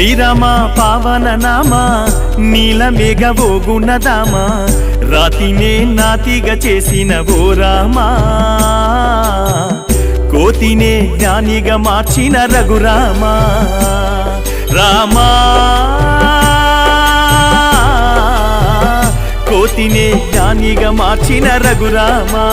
శ్రీరామ పావన నామ నీల మేఘవో గుణదామ రాతినే నాతిగా చేసిన ఓ రామా కోతినే జ్ఞానిగా మార్చిన రఘురామా రామా కోతినే జ్ఞానిగా మార్చిన రఘురామా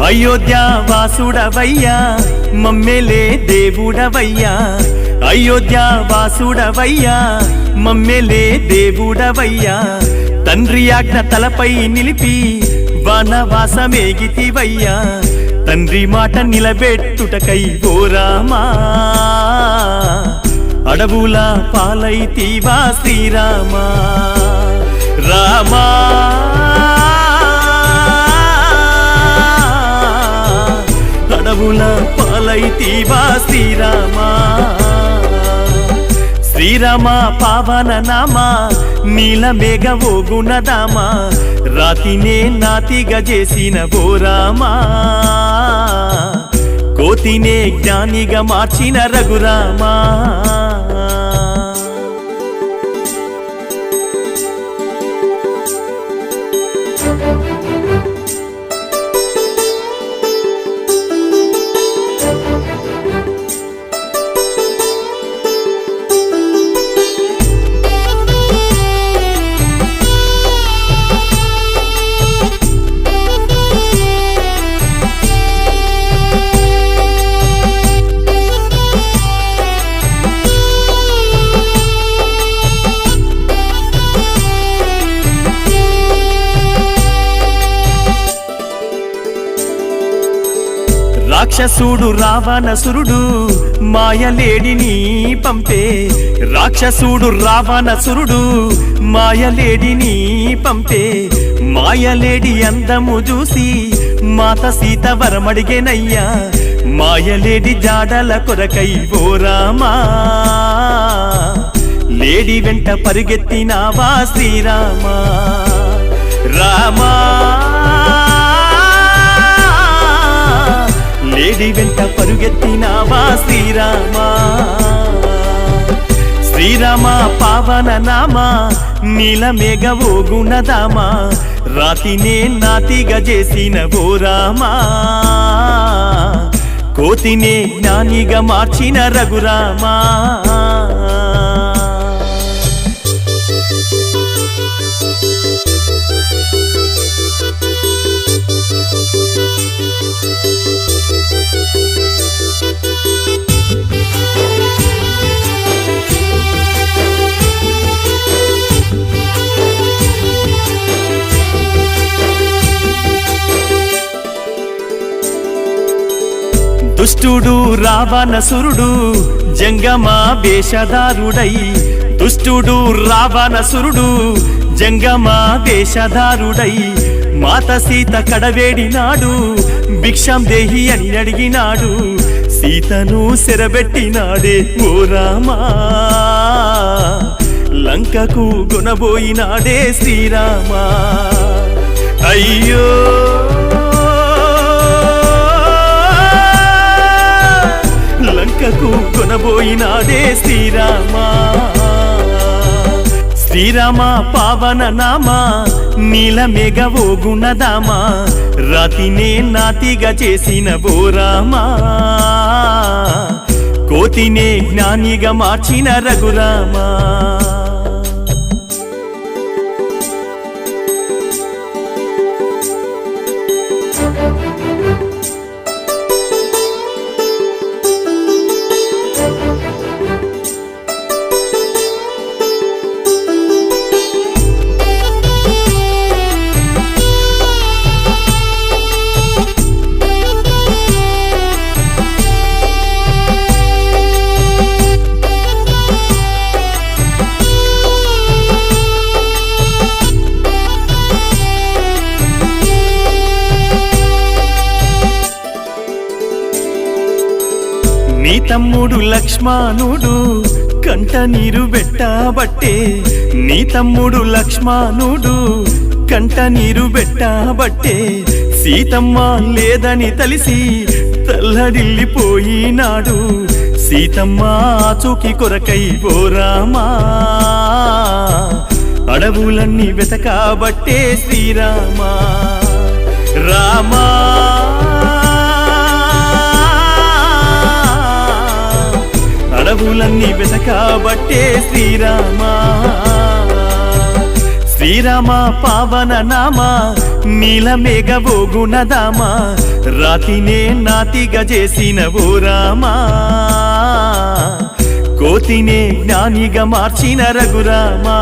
అయోధ్య వాసుడవయ్యా మమ్మెలే దేవుడవయ్యా అయోధ్య వాసుడవయ్యా మమ్మెలే దేవుడవయ్యా తండ్రి ఆజ్ఞ తలపై నిలిపి వనవాసమేగితివయ్యా తండ్రి మాట నిలబెట్టుటకై ఓ రామా అడవుల పాలైతివా శ్రీరామా రామా అడవుల పాలైతివా శ్రీరామా శ్రీరామ పావన నామ నీల మేఘవో గుణదామ రాతినే నాతిగా చేసిన ఓ రామా కోతినే జ్ఞానిగా మార్చిన రఘురామా రాక్షసుడు రావణసురుడు మాయలేడిని పంపే రాక్షసుడు రావణసురుడు మాయలేడిని పంపే మాయలేడి అందము చూసి మాత సీత వరమడిగేనయ్యా మాయలేడి జాడల కొరకై ఓ రామా లేడి వెంట పరిగెత్తినావా శ్రీరామా రామా లేడి వెంట పరుగెత్తినావా శ్రీరామా శ్రీరామ పావన నామ నీల మేఘవో గుణదామ రాతినే నాతిగా చేసిన ఓ రామా కోతినే జ్ఞానిగా మార్చిన రఘురామా దుష్టుడు రావణసురుడు జంగమా వేషధారుడై దుష్టుడు రావణసురుడు జంగమా వేషధారుడై మాత సీత కడవేడినాడు భిక్షం దేహి అని అడిగినాడు సీతను సెరబెట్టినాడే ఓ రామా లంకకు గుణబోయినాడే శ్రీరామా అయ్యో లంకకు కొనబోయినాడే శ్రీరామా శ్రీరామ పావన నామ నీల మేఘవో గుణదామ రాతినే నాతిగా చేసిన ఓ రామా కోతినే జ్ఞానిగా మార్చిన రఘురామా తమ్ముడు లక్ష్మణుడు కంట నీరు పెట్టబట్టే నీ తమ్ముడు లక్ష్మణుడు కంట నీరు పెట్టబట్టే సీతమ్మ లేదని తలిసి తల్లడిల్లిపోయినాడు సీతమ్మ చూకి కొరకై ఓ రామా అడవులన్నీ వెతకబట్టే శ్రీరామా రామా అడవులన్నీ వెతకబట్టే శ్రీరామా శ్రీరామ పావన నామ నీలమేఘవో గుణదామ రాతినే నాతిగా చేసిన ఓ రామా కోతినే జ్ఞానిగా మార్చిన రఘురామా